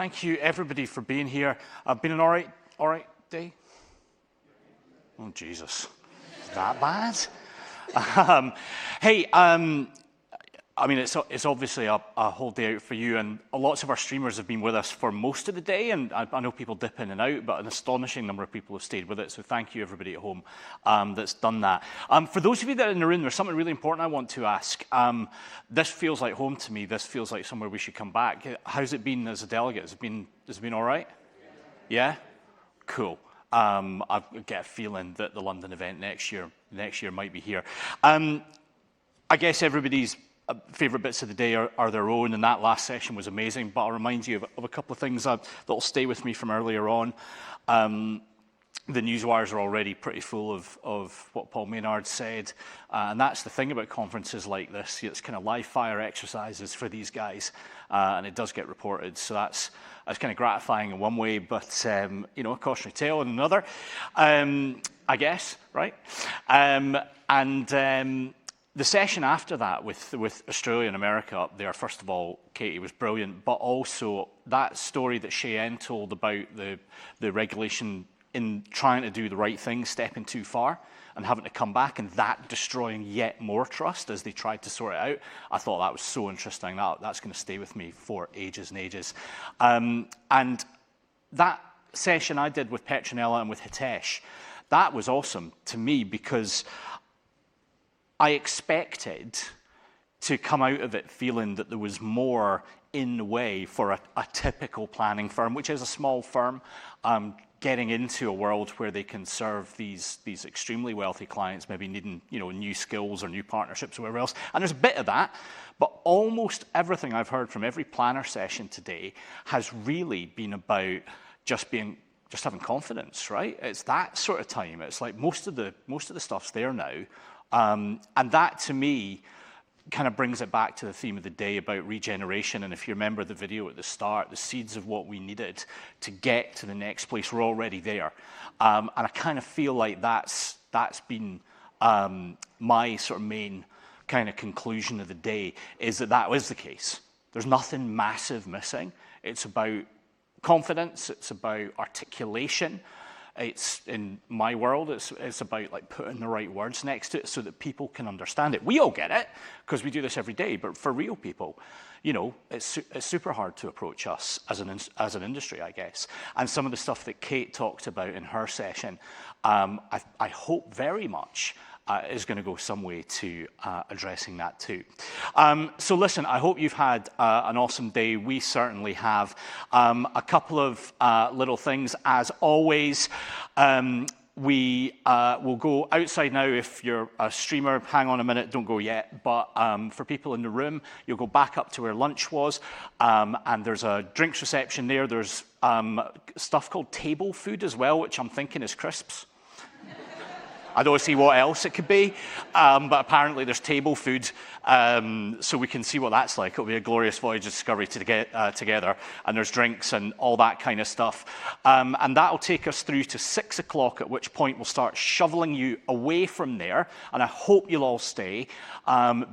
thank you everybody for being here. Been an all right day? Oh, Jesus. Is that bad? Hey, I mean, it's obviously a whole day out for you, and lots of our streamers have been with us for most of the day, and I know people dip in and out, but an astonishing number of people have stayed with it, so thank you everybody at home that's done that. For those of you that are in the room, there's something really important I want to ask. This feels like home to me. This feels like somewhere we should come back. How's it been as a delegate? Has it been all right? Yeah? Cool. I get a feeling that the London event next year might be here. I guess everybody's favourite bits of the day are their own, and that last session was amazing, but I'll remind you of a couple of things that'll stay with me from earlier on. The newswires are already pretty full of what Paul Maynard said, and that's the thing about conferences like this. It's kind of live fire exercises for these guys, and it does get reported, so that's kind of gratifying in one way, but you know, a cautionary tale in another, I guess, right? The session after that with Australia and America up there, first of all, Katie was brilliant, but also that story that Cheyenne told about the regulation in trying to do the right thing, stepping too far and having to come back, and that destroying yet more trust as they tried to sort it out. I thought that was so interesting. That's going to stay with me for ages and ages. And that session I did with Petronella and with Hitesh, that was awesome to me because I expected to come out of it feeling that there was more in the way for a typical planning firm, which is a small firm, getting into a world where they can serve these extremely wealthy clients, maybe needing new skills or new partnerships or whatever else. And there's a bit of that, but almost everything I've heard from every planner session today has really been about just having confidence, right? It's that sort of time. It's like most of the stuff's there now. And that, to me, kind of brings it back to the theme of the day about regeneration. And if you remember the video at the start, the seeds of what we needed to get to the next place were already there. And I kind of feel like that's been my sort of main kind of conclusion of the day, is that was the case. There's nothing massive missing. It's about confidence. It's about articulation. It's, in my world, it's about like putting the right words next to it so that people can understand it. We all get it because we do this every day, but for real people, it's super hard to approach us as an industry, I guess. And some of the stuff that Kate talked about in her session, I hope very much is going to go some way to addressing that too. So listen, I hope you've had an awesome day. We certainly have. A couple of little things, as always. We will go outside now. If you're a streamer, hang on a minute, don't go yet. But for people in the room, you'll go back up to where lunch was, and there's a drinks reception there. There's stuff called table food as well, which I'm thinking is crisps. I don't see what else it could be, but apparently there's table food, so we can see what that's like. It'll be a glorious voyage of discovery to get together, and there's drinks and all that kind of stuff. And that'll take us through to 6 o'clock, at which point we'll start shoveling you away from there, and I hope you'll all stay,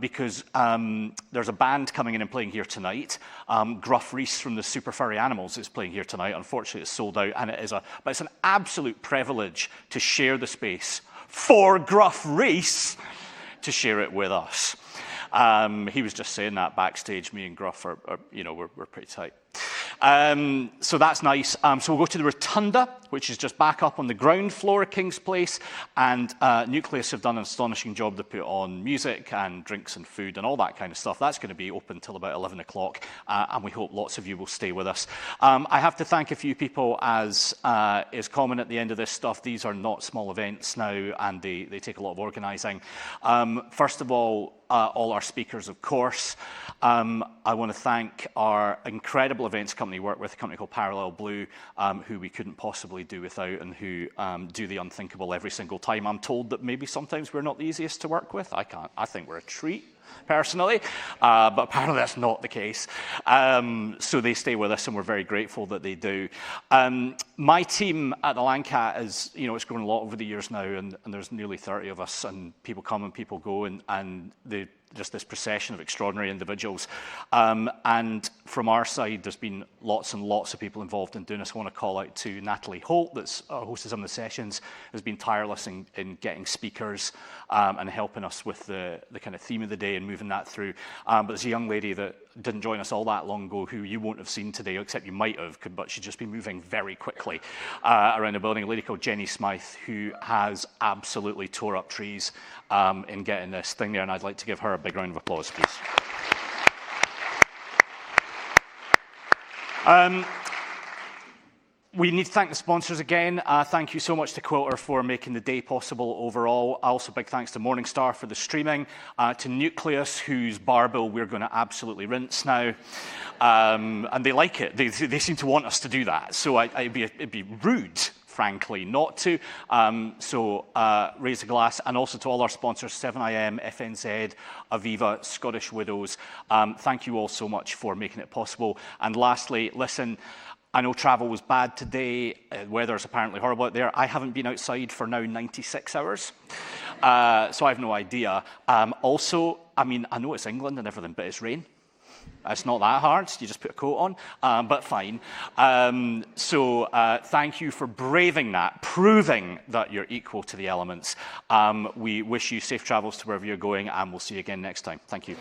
because there's a band coming in and playing here tonight. Gruff Reese from the Super Furry Animals is playing here tonight. Unfortunately, it's sold out, and but it's an absolute privilege to share the space for Gruff Reese to share it with us. He was just saying that backstage. Me and Gruff are we're pretty tight. So that's nice. So we'll go to the Rotunda, which is just back up on the ground floor of King's Place, and Nucleus have done an astonishing job to put on music and drinks and food and all that kind of stuff. That's going to be open till about 11 o'clock, and we hope lots of you will stay with us. I have to thank a few people, as is common at the end of this stuff. These are not small events now, and they take a lot of organising. First of all our speakers, of course. I want to thank our incredible events company we work with, a company called Parallel Blue, who we couldn't possibly do without, and who do the unthinkable every single time. I'm told that maybe sometimes we're not the easiest to work with. I think we're a treat, personally, but apparently that's not the case. So they stay with us, and we're very grateful that they do. My team at the Landcat is, it's grown a lot over the years now, and there's nearly 30 of us, and people come and people go, and the just this procession of extraordinary individuals. And from our side, there's been lots and lots of people involved in doing this. I want to call out to Natalie Holt, that's hosted some of the sessions, has been tireless in getting speakers and helping us with the kind of theme of the day and moving that through. But there's a young lady that didn't join us all that long ago who you won't have seen today, except you might have, but she's just been moving very quickly around the building. A lady called Jenny Smythe, who has absolutely tore up trees in getting this thing there, and I'd like to give her a big round of applause, please. We need to thank the sponsors again. Thank you so much to Quilter for making the day possible overall. Also, big thanks to Morningstar for the streaming, to Nucleus, whose bar bill we're going to absolutely rinse now. And they like it. They seem to want us to do that. So it'd be rude, frankly, not to. So raise a glass. And also to all our sponsors, 7IM, FNZ, Aviva, Scottish Widows. Thank you all so much for making it possible. And lastly, listen, I know travel was bad today. Weather's apparently horrible out there. I haven't been outside for now 96 hours, so I have no idea. Also, I mean, I know it's England and everything, but it's rain. It's not that hard. You just put a coat on, but fine. So thank you for braving that, proving that you're equal to the elements. We wish you safe travels to wherever you're going, and we'll see you again next time. Thank you.